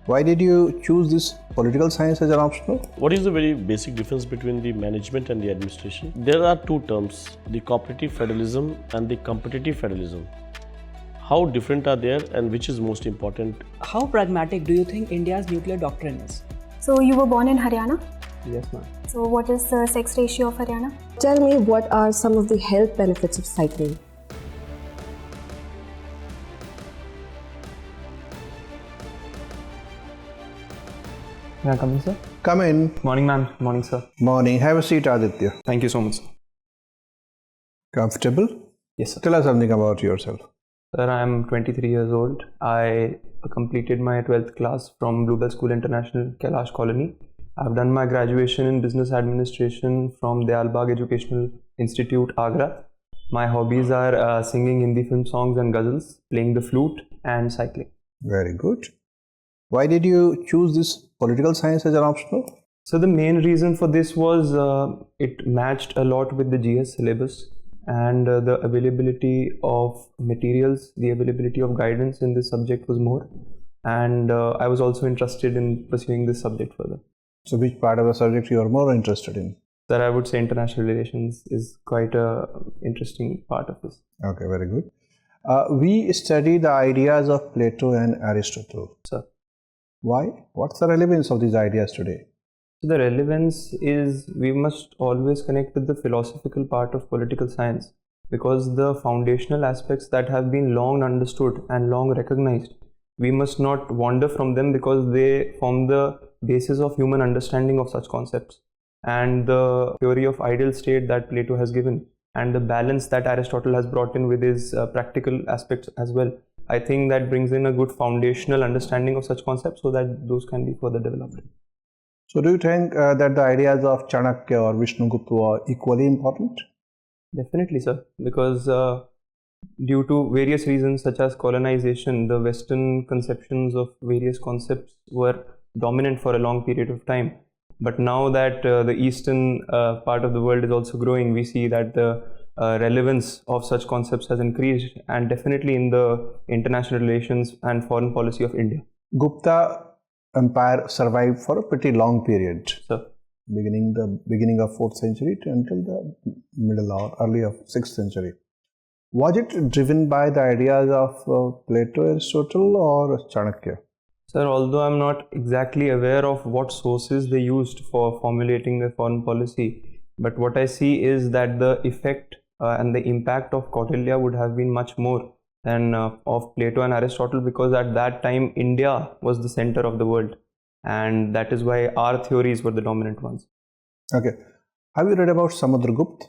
Why did you choose this political science as an optional? What is the very basic difference between the management and the administration? There are two terms, the cooperative federalism and the competitive federalism. How different are they and which is most important? How pragmatic do you think India's nuclear doctrine is? So you were born in Haryana? Yes, ma'am. So what is the sex ratio of Haryana? Tell me, what are some of the health benefits of cycling? Can I come in, sir? Come in. Morning, ma'am. Morning, sir. Morning. Have a seat, Aditya. Thank you so much, sir. Comfortable? Yes, sir. Tell us something about yourself. Sir, I am 23 years old. I completed my 12th class from Bluebell School International, Kailash Colony. I've done my graduation in business administration from Dayalbagh Educational Institute, Agra. My hobbies are singing Hindi film songs and ghazals, playing the flute, and cycling. Very good. Why did you choose this political science as an optional? So the main reason for this was it matched a lot with the GS syllabus, and the availability of materials, the availability of guidance in this subject was more, and I was also interested in pursuing this subject further. So which part of the subject you are more interested in? Sir, I would say international relations is quite a interesting part of this. Okay, very good. We study the ideas of Plato and Aristotle. Sir. Why? What's the relevance of these ideas today? So the relevance is we must always connect with the philosophical part of political science, because the foundational aspects that have been long understood and long recognized, we must not wander from them, because they form the basis of human understanding of such concepts. And the theory of ideal state that Plato has given, and the balance that Aristotle has brought in with his practical aspects as well, I think that brings in a good foundational understanding of such concepts so that those can be further developed. So do you think that the ideas of Chanakya or Vishnugupta are equally important? Definitely, sir, because due to various reasons such as colonization, the Western conceptions of various concepts were dominant for a long period of time. But now that the Eastern part of the world is also growing, we see that the relevance of such concepts has increased, and definitely in the international relations and foreign policy of India. Gupta Empire survived for a pretty long period. Sir. Beginning of 4th century until the middle or early of 6th century. Was it driven by the ideas of Plato, Aristotle or Chanakya? Sir, although I'm not exactly aware of what sources they used for formulating their foreign policy, but what I see is that the effect and the impact of Kautilya would have been much more than of Plato and Aristotle, because at that time India was the center of the world, and that is why our theories were the dominant ones. Okay. Have you read about Samudragupta?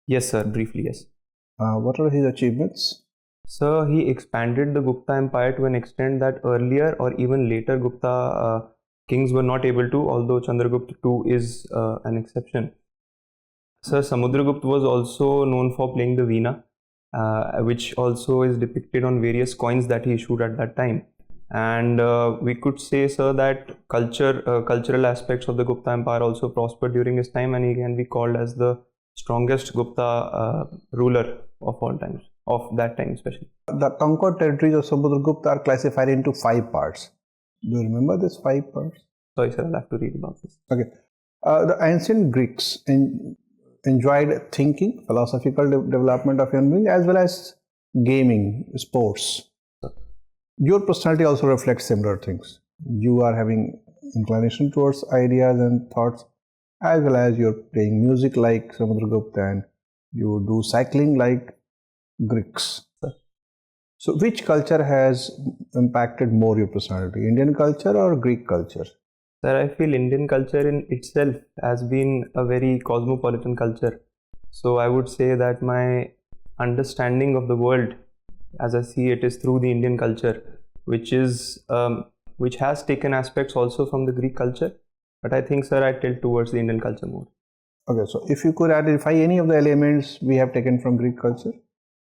Yes, sir, briefly, yes. What are his achievements? So he expanded the Gupta Empire to an extent that earlier or even later Gupta kings were not able to, although Chandragupta II is an exception. Sir, Samudragupta was also known for playing the veena, which also is depicted on various coins that he issued at that time. And we could say, sir, that cultural aspects of the Gupta Empire also prospered during his time, and he can be called as the strongest Gupta ruler of all times, of that time especially. The conquered territories of Samudragupta are classified into 5 parts. Do you remember these 5 parts? Sorry, sir, I'll have to read about this. Okay. The ancient Greeks enjoyed thinking, philosophical development of human beings, as well as gaming, sports. Your personality also reflects similar things. You are having inclination towards ideas and thoughts, as well as you're playing music like Samudragupta, and you do cycling like Greeks. So which culture has impacted more your personality, Indian culture or Greek culture? Sir, I feel Indian culture in itself has been a very cosmopolitan culture. So I would say that my understanding of the world as I see it is through the Indian culture, which has taken aspects also from the Greek culture. But I think, sir, I tilt towards the Indian culture more. Okay, so if you could identify any of the elements we have taken from Greek culture?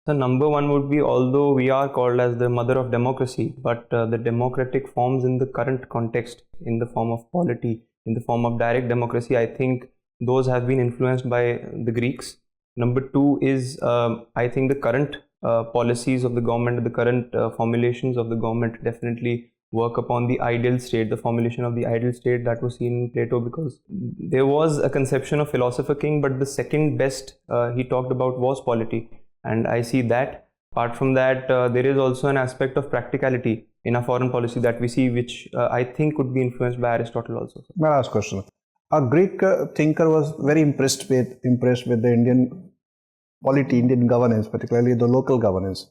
The number one would be, although we are called as the mother of democracy, but the democratic forms in the current context, in the form of polity, in the form of direct democracy, I think those have been influenced by the Greeks. Number two is, I think the current policies of the government, the current formulations of the government definitely work upon the ideal state, the formulation of the ideal state that was seen in Plato, because there was a conception of philosopher king, but the second best he talked about was polity, and I see that. Apart from that, there is also an aspect of practicality in our foreign policy that we see, which I think could be influenced by Aristotle also. My last question. A Greek thinker was very impressed with the Indian polity, Indian governance, particularly the local governance.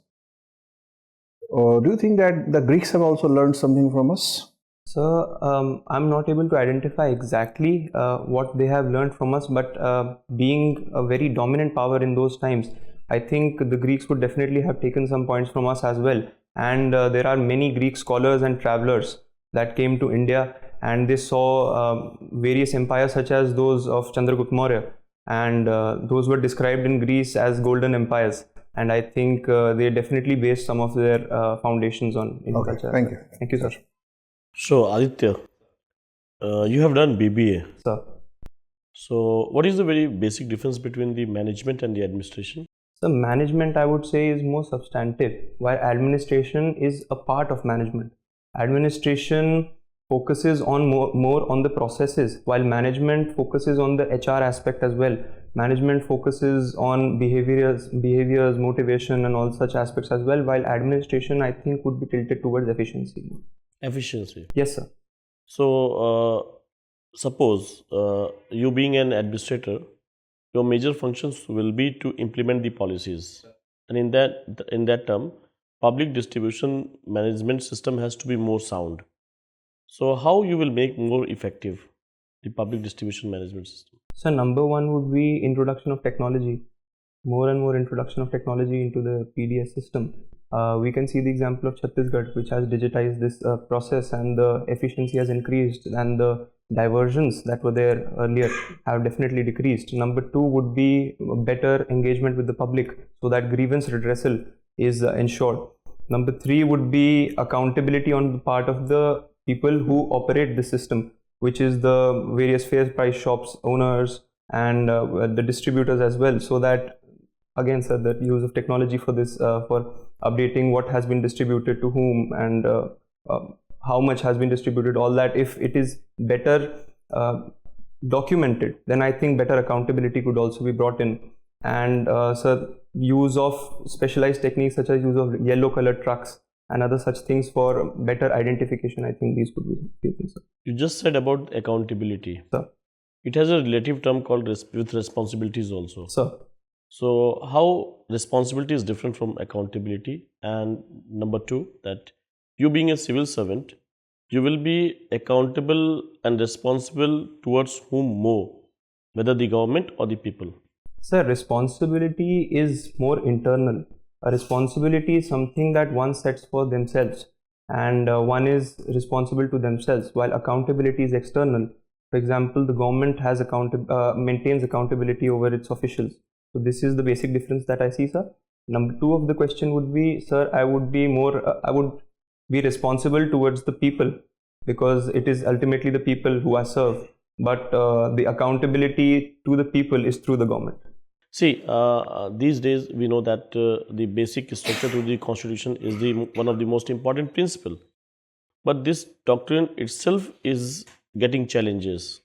Do you think that the Greeks have also learned something from us? So I'm not able to identify exactly what they have learned from us, but being a very dominant power in those times, I think the Greeks would definitely have taken some points from us as well. And there are many Greek scholars and travelers that came to India, and they saw various empires such as those of Chandragupta Maurya, and those were described in Greece as golden empires. And I think they definitely based some of their foundations on Indian culture. Thank you. Thank you, sir. So, Aditya, you have done BBA. Sir. So, what is the very basic difference between the management and the administration? So management, I would say, is more substantive, while administration is a part of management. Administration focuses on more on the processes, while management focuses on the HR aspect as well. Management focuses on behaviors, motivation, and all such aspects as well, while administration, I think, would be tilted towards efficiency. Efficiency. Yes, sir. So, suppose you being an administrator, your major functions will be to implement the policies, and in that term, public distribution management system has to be more sound. So, how you will make more effective the public distribution management system? So, number one would be introduction of technology. More and more introduction of technology into the PDS system. We can see the example of Chhattisgarh, which has digitized this process, and the efficiency has increased, and the diversions that were there earlier have definitely decreased. Number two would be better engagement with the public, so that grievance redressal is ensured. Number three would be accountability on the part of the people who operate the system, which is the various fair price shops owners and the distributors as well, so that, again, sir, the use of technology for this, for updating what has been distributed to whom, and how much has been distributed, all that, if it is better documented, then I think better accountability could also be brought in. And so use of specialized techniques such as use of yellow colored trucks and other such things for better identification, I think these could be few things, sir. You just said about accountability. Sir. It has a relative term called with responsibilities also. Sir. So, how responsibility is different from accountability? And number two, that you being a civil servant, you will be accountable and responsible towards whom more, whether the government or the people? Sir, responsibility is more internal. A responsibility is something that one sets for themselves, and one is responsible to themselves, while accountability is external. For example, the government has maintains accountability over its officials. So this is the basic difference that I see, sir. Number two of the question would be, sir, I would be responsible towards the people, because it is ultimately the people who I serve, but the accountability to the people is through the government. See, these days we know that the basic structure to the constitution is one of the most important principle, but this doctrine itself is getting challenges.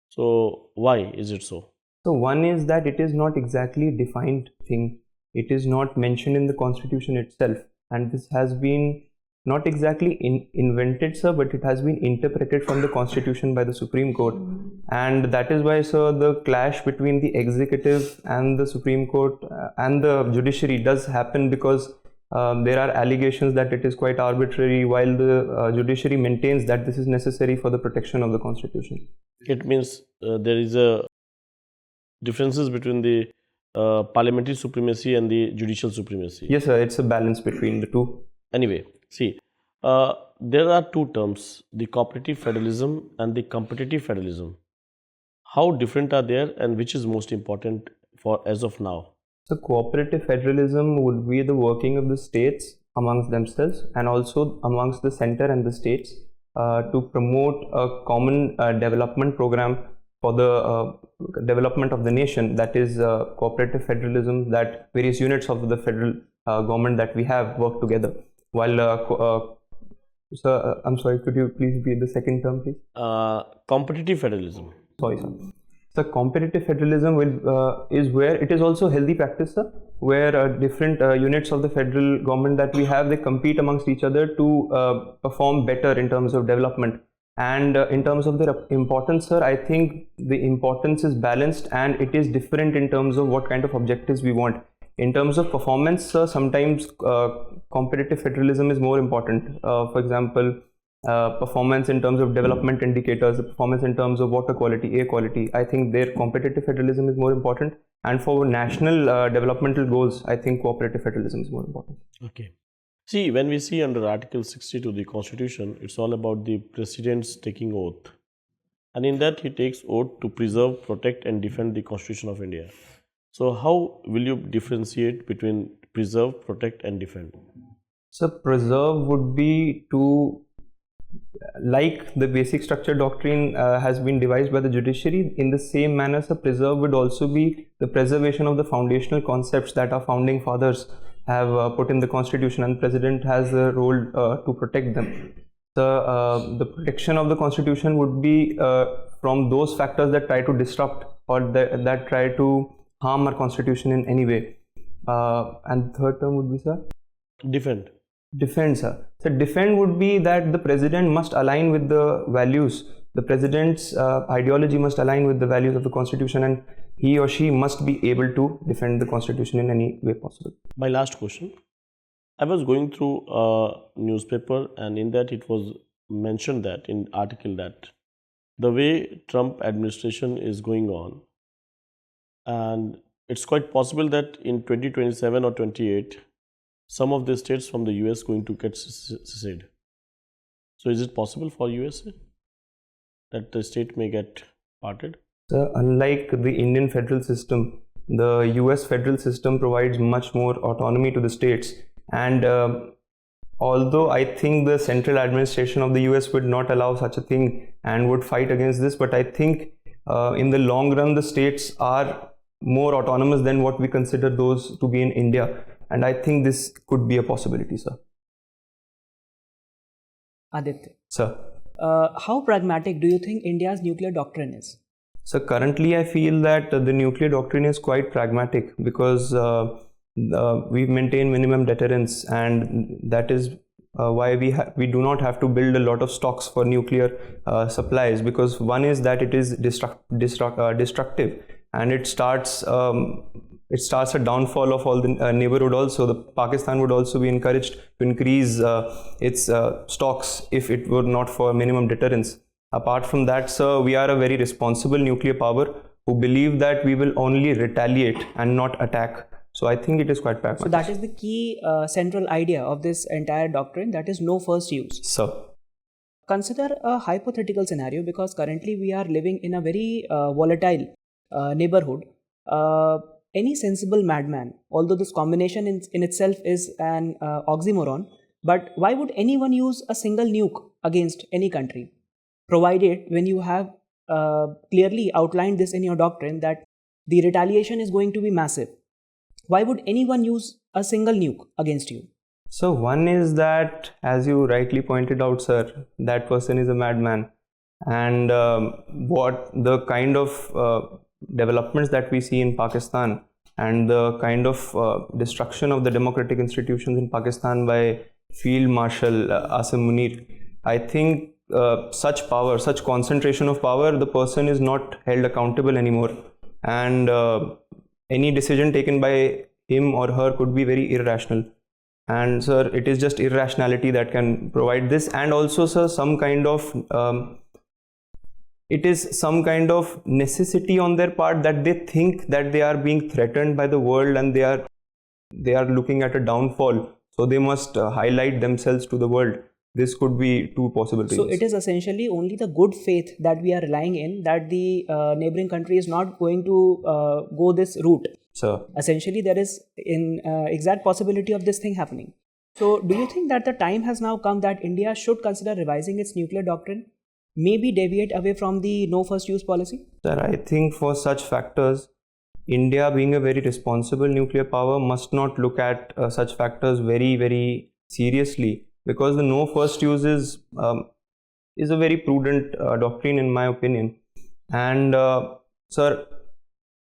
So why is it so? So one is that it is not exactly a defined thing. It is not mentioned in the constitution itself, and this has been not exactly invented, sir, but it has been interpreted from the constitution by the Supreme Court. And that is why, sir, the clash between the executive and the Supreme Court and the judiciary does happen, because there are allegations that it is quite arbitrary, while the judiciary maintains that this is necessary for the protection of the constitution. It means there is a differences between the parliamentary supremacy and the judicial supremacy. Yes, sir, it's a balance between the two. Anyway, see, there are two terms, the cooperative federalism and the competitive federalism. How different are they, and which is most important for as of now? So cooperative federalism would be the working of the states amongst themselves, and also amongst the center and the states to promote a common development program for the development of the nation. That is cooperative federalism, that various units of the federal government that we have work together. While Sir, I'm sorry, could you please repeat the second term, please? Competitive federalism. Sorry, sir. So competitive federalism is where it is also healthy practice, sir, where different units of the federal government that we have, they compete amongst each other to perform better in terms of development. And in terms of their importance, sir, I think the importance is balanced and it is different in terms of what kind of objectives we want. In terms of performance, sir, sometimes competitive federalism is more important. For example, performance in terms of development indicators, the performance in terms of water quality, air quality. I think their competitive federalism is more important. And for national developmental goals, I think cooperative federalism is more important. Okay. See, when we see under Article 60 to the Constitution, it's all about the President's taking oath. And in that, he takes oath to preserve, protect and defend the Constitution of India. So, how will you differentiate between preserve, protect and defend? So, preserve would be to, like the basic structure doctrine has been devised by the judiciary, in the same manner, so preserve would also be the preservation of the foundational concepts that our founding fathers have put in the constitution, and president has a role to protect them. The protection of the constitution would be from those factors that try to disrupt or that try to harm our constitution in any way. And third term would be, sir? Defend. Defend, sir. So defend would be that the president must align with the values. The president's ideology must align with the values of the constitution, and he or she must be able to defend the constitution in any way possible. My last question. I was going through a newspaper and in that it was mentioned that in article that the way Trump administration is going on, and it's quite possible that in 2027 or 28 some of the states from the US going to get secede. So is it possible for USA that the state may get parted? So unlike the Indian federal system, the US federal system provides much more autonomy to the states, and although I think the central administration of the US would not allow such a thing and would fight against this, but I think in the long run the states are more autonomous than what we consider those to be in India, and I think this could be a possibility, sir. Aditya. Sir. How pragmatic do you think India's nuclear doctrine is? So currently I feel that the nuclear doctrine is quite pragmatic because we maintain minimum deterrence, and that is why we do not have to build a lot of stocks for nuclear supplies, because one is that it is destructive, and it starts a downfall of all the neighborhood also. The Pakistan would also be encouraged to increase its stocks if it were not for minimum deterrence. Apart from that, sir, we are a very responsible nuclear power who believe that we will only retaliate and not attack. So I think it is quite pragmatic. So that is the key central idea of this entire doctrine, that is no first use. Sir. Consider a hypothetical scenario, because currently we are living in a very volatile neighborhood. Any sensible madman, although this combination in itself is an oxymoron, but why would anyone use a single nuke against any country? Provided when you have clearly outlined this in your doctrine that the retaliation is going to be massive, why would anyone use a single nuke against you? So one is that, as you rightly pointed out, sir, that person is a madman, and what the kind of developments that we see in Pakistan and the kind of destruction of the democratic institutions in Pakistan by Field Marshal Asim Munir, I think such power, such concentration of power, the person is not held accountable anymore, and any decision taken by him or her could be very irrational. And sir, it is just irrationality that can provide this, and also, sir, some kind of it is some kind of necessity on their part that they think that they are being threatened by the world and they are looking at a downfall, so they must highlight themselves to the world. This could be two possible reasons. So it is essentially only the good faith that we are relying in, that the neighboring country is not going to go this route. Sir. Essentially, there is an exact possibility of this thing happening. So do you think that the time has now come that India should consider revising its nuclear doctrine? Maybe deviate away from the no first use policy? Sir, I think for such factors, India, being a very responsible nuclear power, must not look at such factors very, very seriously, because the no first use is a very prudent doctrine in my opinion. And sir,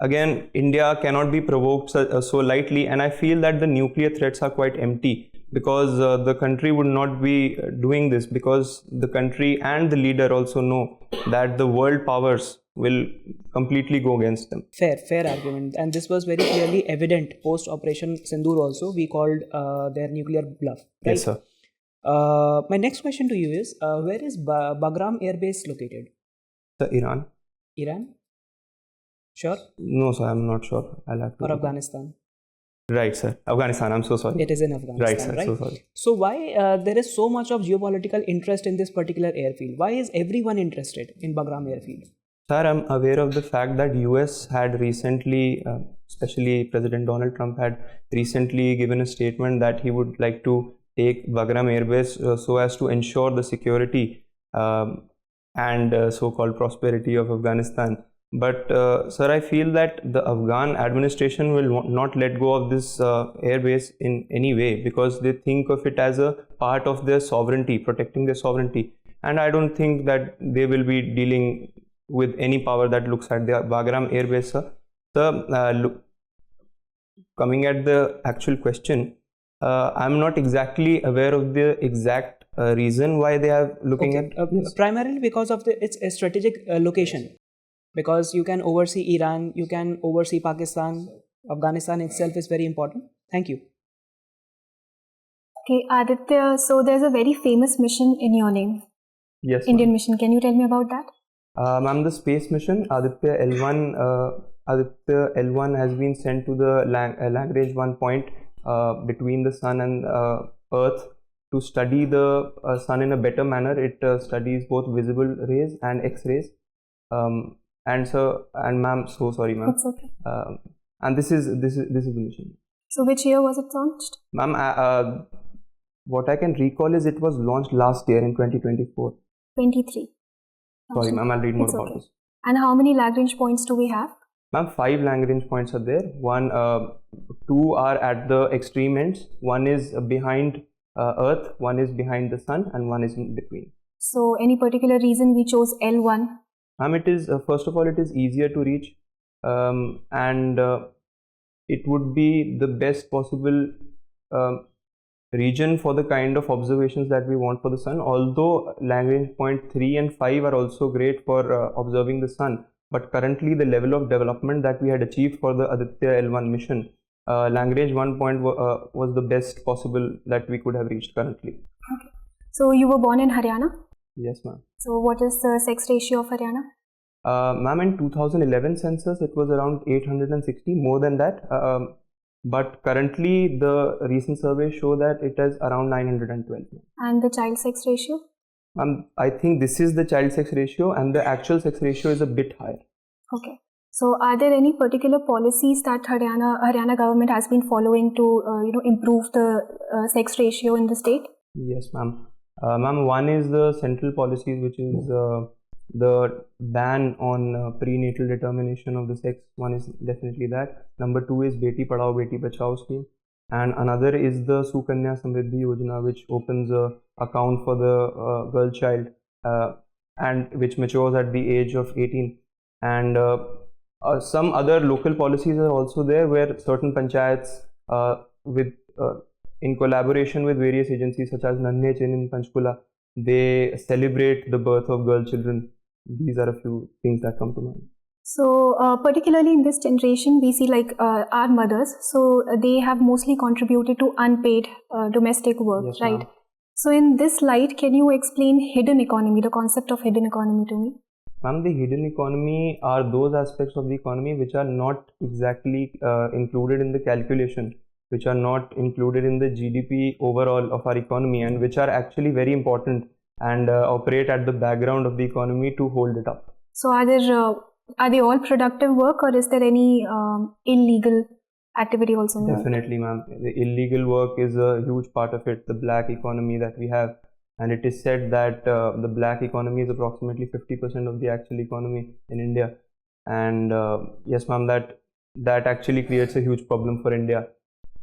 again, India cannot be provoked so lightly, and I feel that the nuclear threats are quite empty, because the country would not be doing this, because the country and the leader also know that the world powers will completely go against them. Fair argument. And this was very clearly evident post Operation Sindoor also. We called their nuclear bluff. Right? Yes, sir. My next question to you is, where is Bagram Air Base located? Sir, Iran? Iran? Sure? No, sir, I'm not sure. I'll have to. Or Afghanistan? Right, sir. Afghanistan, I'm so sorry. It is in Afghanistan, Right, sir, so sorry. So why there is so much of geopolitical interest in this particular airfield? Why is everyone interested in Bagram airfield? Sir, I'm aware of the fact that US had recently, especially President Donald Trump had recently given a statement that he would like to take Bagram Air Base so as to ensure the security and so-called prosperity of Afghanistan. But sir, I feel that the Afghan administration will not let go of this air base in any way, because they think of it as a part of their sovereignty, protecting their sovereignty. And I don't think that they will be dealing with any power that looks at the Bagram air base, sir. So, coming at the actual question, I'm not exactly aware of the exact reason why they are looking at yes. Primarily because of its strategic location. Because you can oversee Iran, you can oversee Pakistan, Afghanistan itself is very important. Thank you. Okay, Aditya, so there's a very famous mission in your name. Yes, Indian mission. Can you tell me about that? Ma'am, the space mission, Aditya L1 has been sent to the Lagrange 1 point between the sun and Earth to study the sun in a better manner. It studies both visible rays and X-rays. And ma'am, so sorry, ma'am. It's okay. And this is the mission. So which year was it launched? Ma'am, what I can recall is it was launched last year in 2024. 23. Sorry, ma'am, I'll read more It's about okay. this. And how many Lagrange points do we have? Ma'am, 5 Lagrange points are there. 2 are at the extreme ends. 1 is behind Earth, 1 is behind the sun, and 1 is in between. So any particular reason we chose L1? Ma'am, it is first of all, it is easier to reach, and it would be the best possible region for the kind of observations that we want for the sun. Although Lagrange point 3 and 5 are also great for observing the sun, but currently the level of development that we had achieved for the Aditya L1 mission, Lagrange 1 point was the best possible that we could have reached currently. Okay. So you were born in Haryana? Yes, ma'am. So what is the sex ratio of Haryana? Ma'am, in 2011 census, it was around 860, more than that. But currently, the recent surveys show that it is around 912. And the child sex ratio? I think this is the child sex ratio, and the actual sex ratio is a bit higher. Okay. So are there any particular policies that Haryana government has been following to improve the sex ratio in the state? Yes, ma'am. Ma'am, one is the central policies, which is the ban on prenatal determination of the sex. One is definitely that. Number 2 is Beti Padhao Beti Bachao scheme, and another is the Sukanya Samriddhi Yojana, which opens a account for the girl child and which matures at the age of 18. And some other local policies are also there, where certain panchayats in collaboration with various agencies such as Nanne Chen in Panchkula, they celebrate the birth of girl children. These are a few things that come to mind. So particularly in this generation, we see like our mothers, so they have mostly contributed to unpaid domestic work, Yes, right? ma'am. So in this light, can you explain hidden economy, the concept of hidden economy to me? Ma'am, the hidden economy are those aspects of the economy which are not exactly included in the calculation, which are not included in the GDP overall of our economy, and which are actually very important and operate at the background of the economy to hold it up. So are they all productive work, or is there any illegal activity also involved? Definitely, ma'am. The illegal work is a huge part of it, the black economy that we have. And it is said that the black economy is approximately 50% of the actual economy in India. And yes, ma'am, that actually creates a huge problem for India.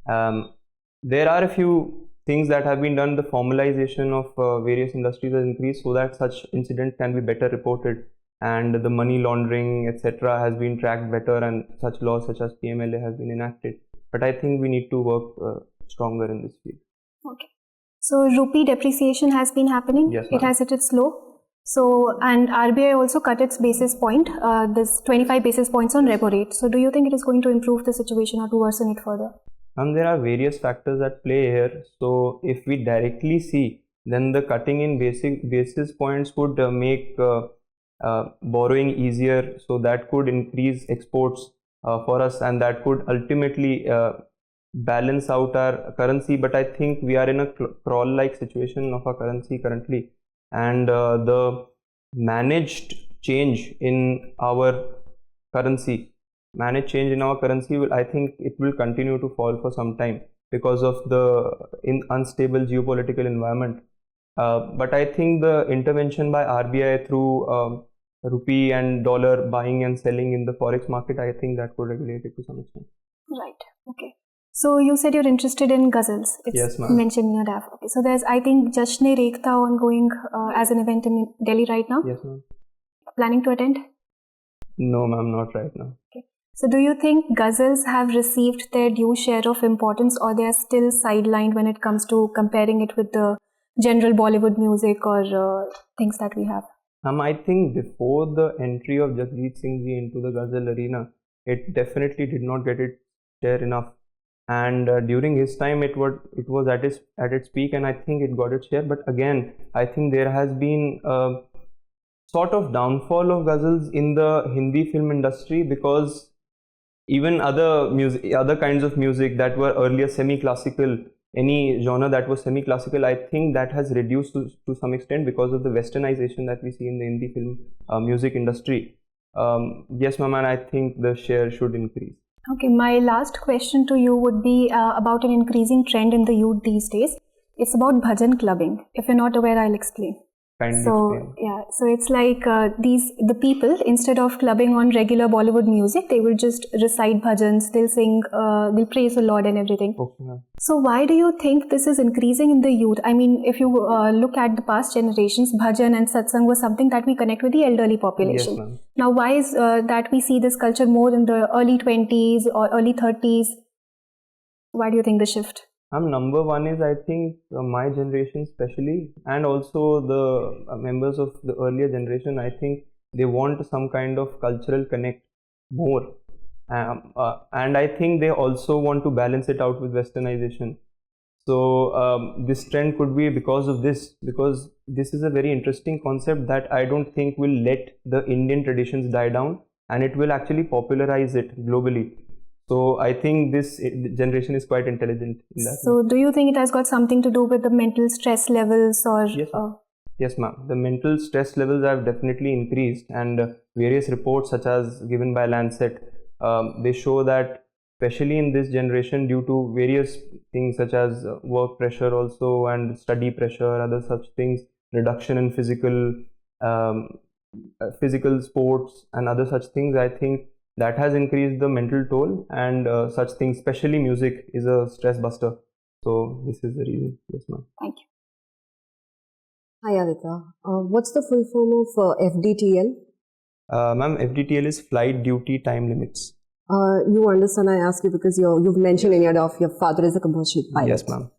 There are a few things that have been done, the formalization of various industries has increased so that such incidents can be better reported, and the money laundering, etc., has been tracked better, and such laws such as PMLA has been enacted. But I think we need to work stronger in this field. Okay. So rupee depreciation has been happening. Yes, it ma'am. has hit its low. So, and RBI also cut its basis point, this 25 basis points on repo rate. So do you think it is going to improve the situation or to worsen it further? There are various factors at play here. So if we directly see, then the cutting in basis points would make borrowing easier. So that could increase exports for us, and that could ultimately balance out our currency. But I think we are in a crawl-like situation of our currency currently, and the managed change in our currency I think it will continue to fall for some time because of the unstable geopolitical environment. But I think the intervention by RBI through rupee and dollar buying and selling in the forex market, I think that could regulate it to some extent. Right. Okay. So you said you're interested in ghazals. It's Yes, ma'am. mentioned in your DAF. Okay. So there's, I think, Jashn-e-Rekhta ongoing as an event in Delhi right now. Yes, ma'am. Planning to attend? No, ma'am, not right now. Okay. So do you think ghazals have received their due share of importance, or they are still sidelined when it comes to comparing it with the general Bollywood music or things that we have? I think before the entry of Jagjit Singh ji into the ghazal arena, it definitely did not get its share enough. And during his time, it was at its peak, and I think it got its share. But again, I think there has been a sort of downfall of ghazals in the Hindi film industry, because even other kinds of music that were earlier semi-classical, any genre that was semi-classical, I think that has reduced to some extent because of the westernization that we see in the Hindi film music industry. Yes, ma'am, and I think the share should increase. Okay, my last question to you would be about an increasing trend in the youth these days. It's about bhajan clubbing. If you're not aware, I'll explain. Kindly So explain. yeah, so it's like the people, instead of clubbing on regular Bollywood music, they will just recite bhajans. They'll sing, they'll praise the Lord and everything. Okay, ma'am. So why do you think this is increasing in the youth? I mean, if you look at the past generations, bhajan and satsang was something that we connect with the elderly population. Yes, ma'am. Now, why is that we see this culture more in the early 20s or early 30s? Why do you think the shift? Number one is, I think, my generation especially, and also the members of the earlier generation, I think they want some kind of cultural connect more. And I think they also want to balance it out with westernization. So this trend could be because of this, because this is a very interesting concept that I don't think will let the Indian traditions die down, and it will actually popularize it globally. So I think this generation is quite intelligent in that. So do you think it has got something to do with the mental stress levels, or? Yes, yes, ma'am. The mental stress levels have definitely increased, and various reports such as given by Lancet, they show that especially in this generation, due to various things such as work pressure also and study pressure, other such things, reduction in physical sports and other such things, I think that has increased the mental toll, and such things, especially music, is a stress buster. So this is the reason. Yes, ma'am. Thank you. Hi, Aditya. What's the full form of FDTL? Ma'am, FDTL is flight duty time limits. You understand I ask you because you've mentioned in your DOF your father is a commercial pilot. Yes, ma'am.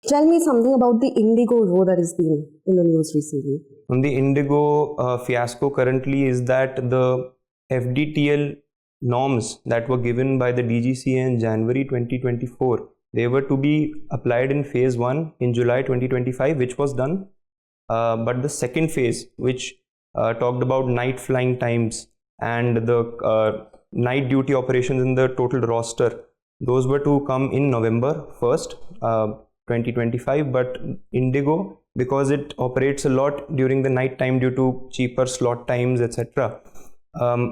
Tell me something about the Indigo row that has been in the news recently. On the Indigo fiasco currently is that the FDTL norms that were given by the DGCA in January 2024, they were to be applied in phase 1 in July 2025, which was done. But the second phase, which talked about night flying times and the night duty operations in the total roster, those were to come in November 1st, 2025. But Indigo, because it operates a lot during the night time due to cheaper slot times, etc.,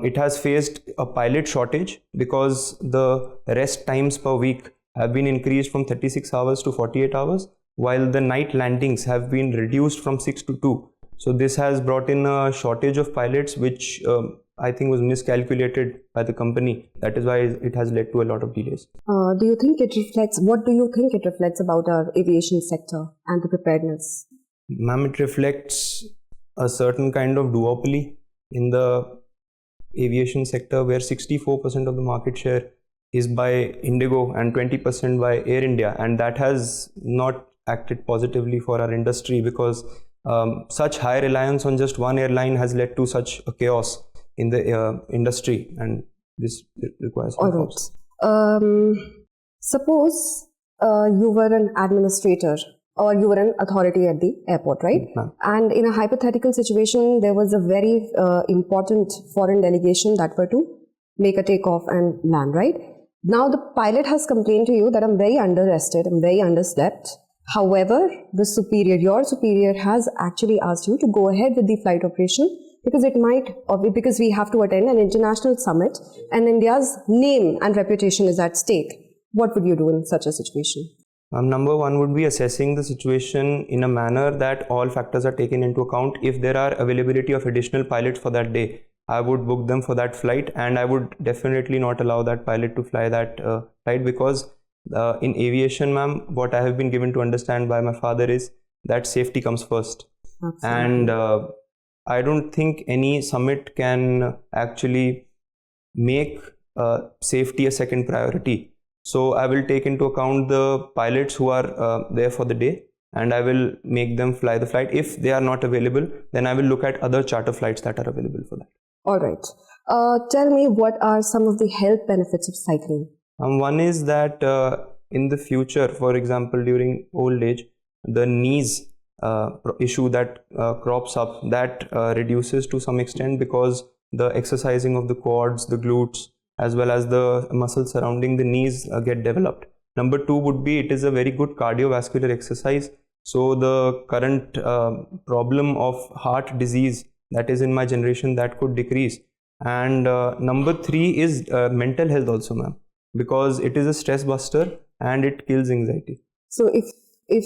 it has faced a pilot shortage because the rest times per week have been increased from 36 hours to 48 hours, while the night landings have been reduced from 6 to 2. So this has brought in a shortage of pilots, which I think was miscalculated by the company. That is why it has led to a lot of delays. What do you think it reflects about our aviation sector and the preparedness? Ma'am, it reflects a certain kind of duopoly in the aviation sector where 64% of the market share is by Indigo and 20% by Air India, and that has not acted positively for our industry because such high reliance on just one airline has led to such a chaos in the industry, and this requires All right. Suppose you were an administrator or you were an authority at the airport, right? And in a hypothetical situation, there was a very important foreign delegation that were to make a takeoff and land, right? Now the pilot has complained to you that I'm very underrested, I'm very underslept. However, your superior has actually asked you to go ahead with the flight operation because we have to attend an international summit and India's name and reputation is at stake. What would you do in such a situation? Number one would be assessing the situation in a manner that all factors are taken into account. If there are availability of additional pilots for that day, I would book them for that flight, and I would definitely not allow that pilot to fly that flight because in aviation, ma'am, what I have been given to understand by my father is that safety comes first. Absolutely. And I don't think any summit can actually make safety a second priority. So I will take into account the pilots who are there for the day, and I will make them fly the flight. If they are not available, then I will look at other charter flights that are available for that. All right. Tell me, what are some of the health benefits of cycling? One is that in the future, for example, during old age, the knees issue that crops up, that reduces to some extent because the exercising of the quads, the glutes, as well as the muscles surrounding the knees get developed. Number two would be it is a very good cardiovascular exercise. So the current problem of heart disease that is in my generation, that could decrease. And number three is mental health also, ma'am, because it is a stress buster and it kills anxiety. So if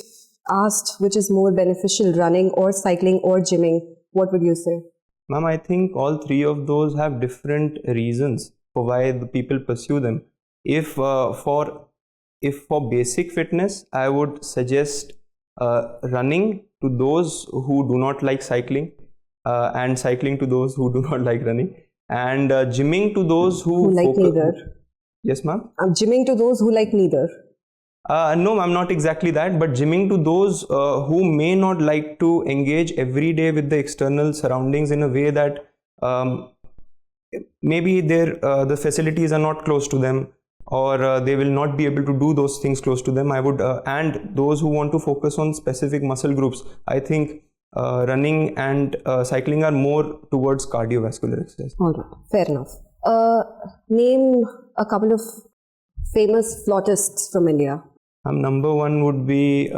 asked which is more beneficial, running or cycling or gymming, what would you say? Ma'am, I think all three of those have different reasons for why the people pursue them. If for basic fitness, I would suggest running to those who do not like cycling, and cycling to those who do not like running, and gymming to those who like neither. Yes, ma'am. Gymming to those who like neither. No, ma'am, not exactly that, but gymming to those who may not like to engage every day with the external surroundings in a way that maybe the facilities are not close to them, or they will not be able to do those things close to them. I would and those who want to focus on specific muscle groups, I think running and cycling are more towards cardiovascular exercise. All right, fair enough. Name a couple of famous flautists from India. Number one would be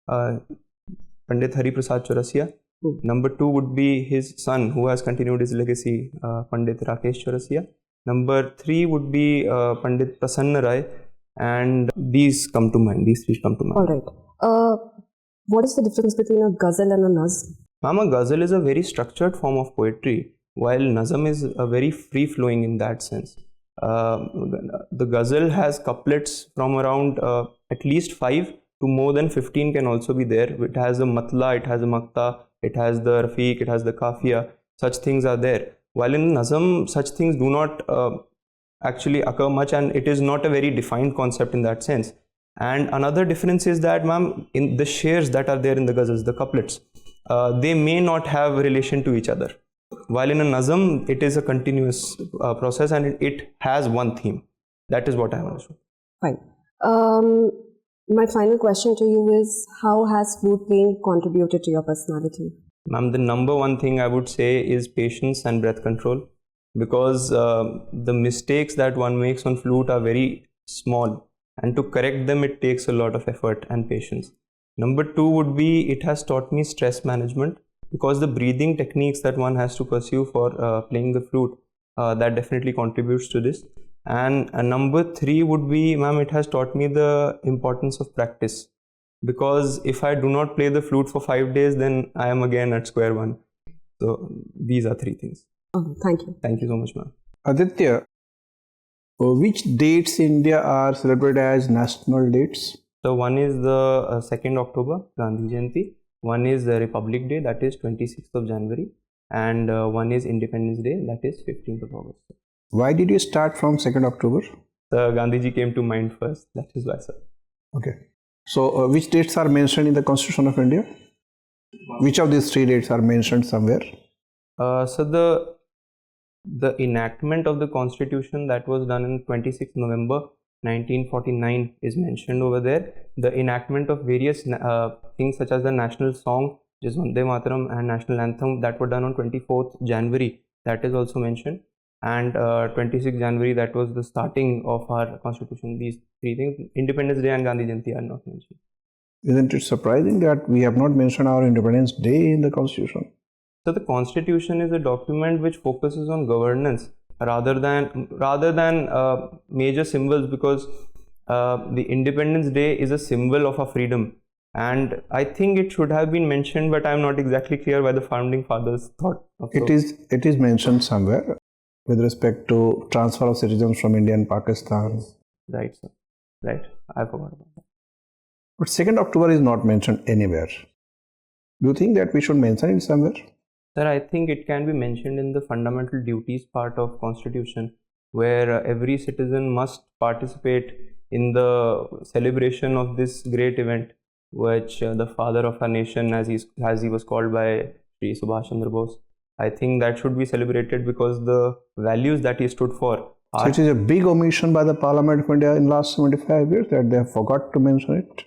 Pandit Hari Prasad Chaurasia. Number two would be his son, who has continued his legacy, Pandit Rakesh Chaurasia. Number three would be Pandit Prasanna Rai, and these three come to mind. All right. What is the difference between a ghazal and a nazm? Ma'am, a ghazal is a very structured form of poetry, while nazm is a very free-flowing in that sense. The ghazal has couplets from around at least 5 to more than 15 can also be there. It has a matla, it has a makta, it has the rafiq, it has the kafiya. Such things are there. While in nazm, such things do not actually occur much, and it is not a very defined concept in that sense. And another difference is that, ma'am, in the shares that are there in the ghazals, the couplets, they may not have relation to each other. While in a nazm, it is a continuous process and it has one theme. That is what I want to show. Fine. My final question to you is, how has flute playing contributed to your personality? Ma'am, the number one thing I would say is patience and breath control, because the mistakes that one makes on flute are very small, and to correct them it takes a lot of effort and patience. Number two would be, it has taught me stress management, because the breathing techniques that one has to pursue for playing the flute, that definitely contributes to this. And number three would be, ma'am, it has taught me the importance of practice, because if I do not play the flute for 5 days, then I am again at square one. So these are three things. Thank you. Thank you so much, ma'am. Aditya, which dates in India are celebrated as national dates? So one is the 2nd October, Gandhi Jayanti. One is the Republic Day, that is 26th of January. And one is Independence Day, that is 15th of August. Why did you start from 2nd October? Gandhiji came to mind first, that is why, sir. Okay. So, which dates are mentioned in the Constitution of India? Which of these three dates are mentioned somewhere? So the enactment of the Constitution that was done on 26th November 1949 is mentioned over there. The enactment of various things such as the national song, which is Vande Mataram, and national anthem that were done on 24th January, that is also mentioned. And 26th January, that was the starting of our Constitution. These three things, Independence Day and Gandhi Jayanti, are not mentioned. Isn't it surprising that we have not mentioned our Independence Day in the Constitution? So the Constitution is a document which focuses on governance rather than major symbols, because the Independence Day is a symbol of our freedom, and I think it should have been mentioned, but I am not exactly clear why the founding fathers thought of so. It is mentioned somewhere with respect to transfer of citizens from India and Pakistan. Right, sir. Right. I forgot about that. But 2nd October is not mentioned anywhere. Do you think that we should mention it somewhere? Sir, I think it can be mentioned in the fundamental duties part of Constitution, where every citizen must participate in the celebration of this great event, which the father of our nation, as he was called by Sri Subhash Chandra Bose, I think that should be celebrated because the values that he stood for. So it is a big omission by the Parliament of India in the last 75 years that they have forgot to mention it.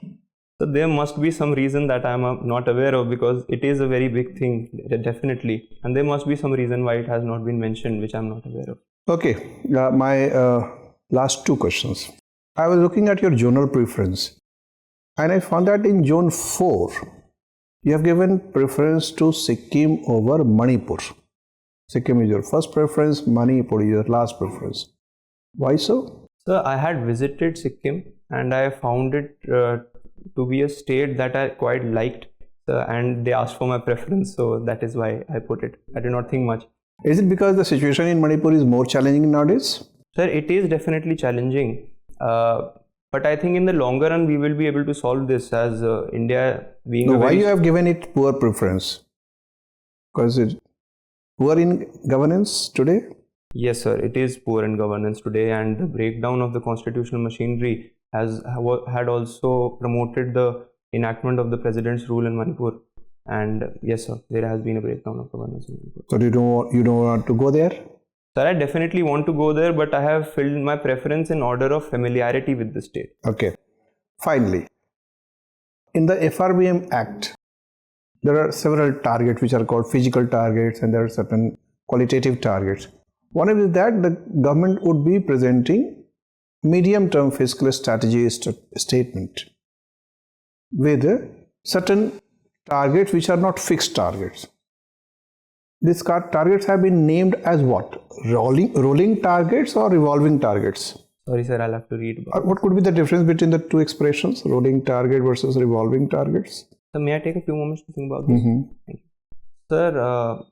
So there must be some reason that I am not aware of, because it is a very big thing, definitely, and there must be some reason why it has not been mentioned, which I am not aware of. Okay, my last two questions. I was looking at your zonal preference, and I found that in Zone 4, you have given preference to Sikkim over Manipur. Sikkim is your first preference, Manipur is your last preference. Why so? So I had visited Sikkim and I found it to be a state that I quite liked, and they asked for my preference, so that is why I put it. I did not think much. Is it because the situation in Manipur is more challenging nowadays? Sir, it is definitely challenging, but I think in the longer run we will be able to solve this, as India being no, why you have given it poor preference? Because it's poor in governance today? Yes, sir, it is poor in governance today, and the breakdown of the constitutional machinery had also promoted the enactment of the president's rule in Manipur. And yes, sir, there has been a breakdown of governance in Manipur. So you don't want to go there? Sir, I definitely want to go there, but I have filled my preference in order of familiarity with the state. Okay. Finally, in the FRBM Act, there are several targets which are called physical targets, and there are certain qualitative targets. One is that the government would be presenting medium-term fiscal strategy statement with certain targets which are not fixed targets. These targets have been named as what? Rolling targets or revolving targets? Sorry, sir, I'll have to read about What could be the difference between the two expressions, rolling target versus revolving targets? So, may I take a few moments to think about this? Thank you. Sir,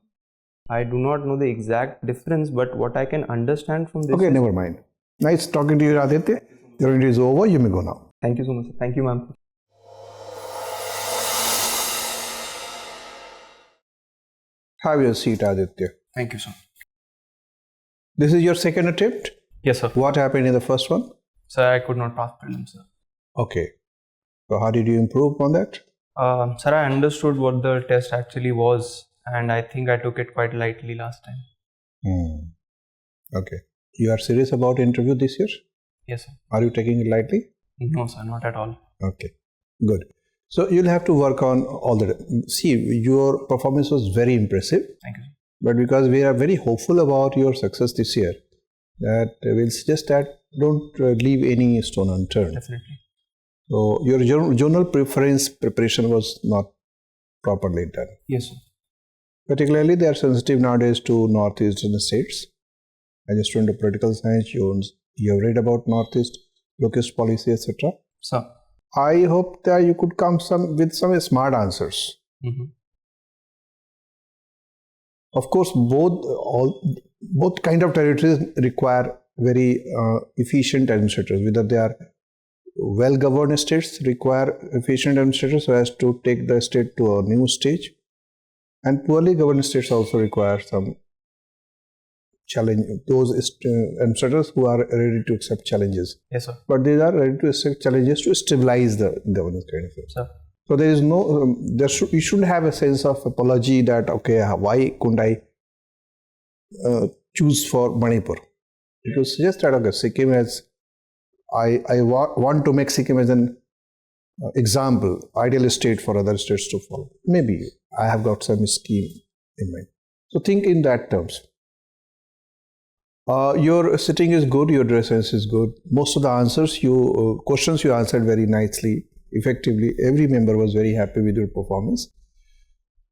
I do not know the exact difference, but what I can understand from this. Okay, never mind. Nice talking to you, Aditya. Your interview is over. You may go now. Thank you so much. Thank you, ma'am. Have your seat, Aditya. Thank you, sir. This is your second attempt? Yes, sir. What happened in the first one? Sir, I could not pass prelims, sir. Okay. So how did you improve on that? Sir, I understood what the test actually was, and I think I took it quite lightly last time. Okay. You are serious about interview this year? Yes, sir. Are you taking it lightly? No, sir, not at all. Okay. Good. So you'll have to work on all the... See, your performance was very impressive. Thank you, sir. But because we are very hopeful about your success this year, that we'll suggest that don't leave any stone unturned. Definitely. So your journal preparation was not properly done. Yes, sir. Particularly, they are sensitive nowadays to northeastern states. As a student of political science, you have read about northeast, locust policy, etc. Sir. I hope that you could come with some smart answers. Of course, both kind of territories require very efficient administrators. Whether they are well-governed states require efficient administrators so as to take the state to a new stage, and poorly governed states also require some challenge. Those administrators who are ready to accept challenges. Yes, sir. But they are ready to accept challenges to stabilize the governance kind of thing. Sir. So there is no, you shouldn't have a sense of apology that, okay, why couldn't I choose for Manipur? Because just that, okay, Sikkim as, I want to make Sikkim as an example, ideal state for other states to follow. Maybe I have got some scheme in mind. So think in that terms. Your sitting is good, your dress sense is good. Most of the answers, questions you answered very nicely, effectively. Every member was very happy with your performance.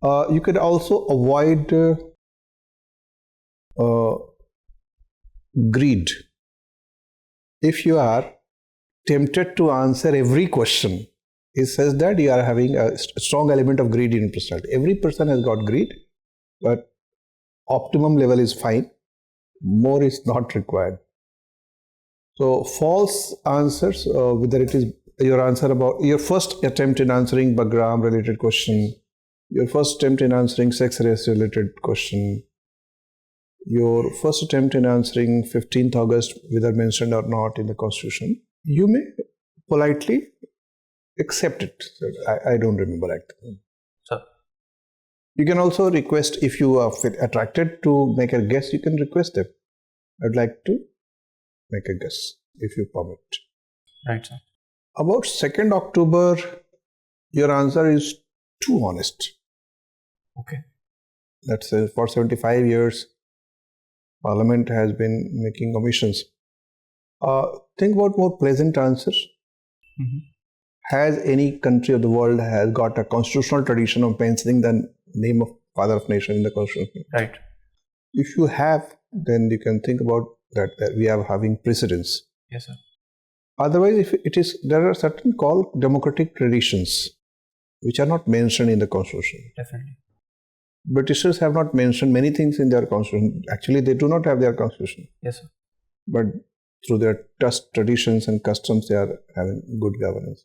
You could also avoid greed. If you are tempted to answer every question, it says that you are having a strong element of greed in your personality. Every person has got greed, but optimum level is fine. More is not required. So false answers, whether it is your answer about your first attempt in answering Bagram related question, your first attempt in answering sex race related question, your first attempt in answering 15th August, whether mentioned or not in the Constitution, you may politely accept it. I don't remember actually. Sir. You can also request, if you are attracted to make a guess, you can request them. I'd like to make a guess, if you permit. Right, sir. About 2nd October, your answer is too honest. Okay. That's for 75 years, Parliament has been making omissions. Think about more pleasant answers. Mm-hmm. Has any country of the world has got a constitutional tradition of mentioning the name of Father of Nation in the Constitution? Right. If you have, then you can think about that we are having precedence. Yes, sir. Otherwise, if it is, there are certain called democratic traditions which are not mentioned in the Constitution. Definitely. Britishers have not mentioned many things in their Constitution. Actually, they do not have their Constitution. Yes, sir. But through their traditions and customs, they are having good governance.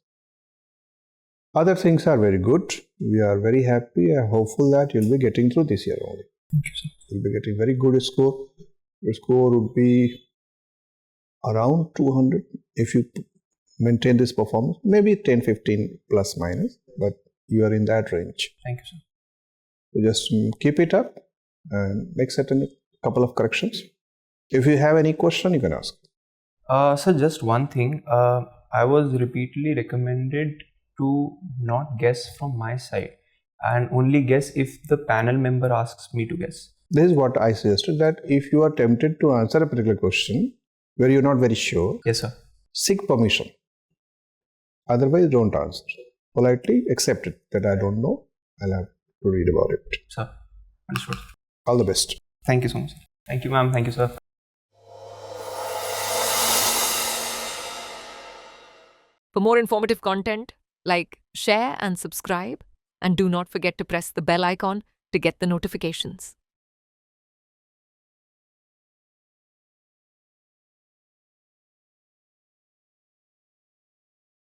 Other things are very good. We are very happy and hopeful that you'll be getting through this year only. Thank you, sir. You'll be getting very good score. Your score would be around 200 if you maintain this performance. Maybe 10, 15 plus minus, but you are in that range. Thank you, sir. So just keep it up and make certain couple of corrections. If you have any question, you can ask. Sir, just one thing. I was repeatedly recommended to not guess from my side and only guess if the panel member asks me to guess. This is what I suggested, that if you are tempted to answer a particular question where you're not very sure, yes, sir, seek permission. Otherwise, don't answer. Politely accept it that I don't know. I'll have to read about it. Sir, understood. All the best. Thank you so much. Thank you, ma'am. Thank you, sir. For more informative content, like, share and subscribe, and do not forget to press the bell icon to get the notifications.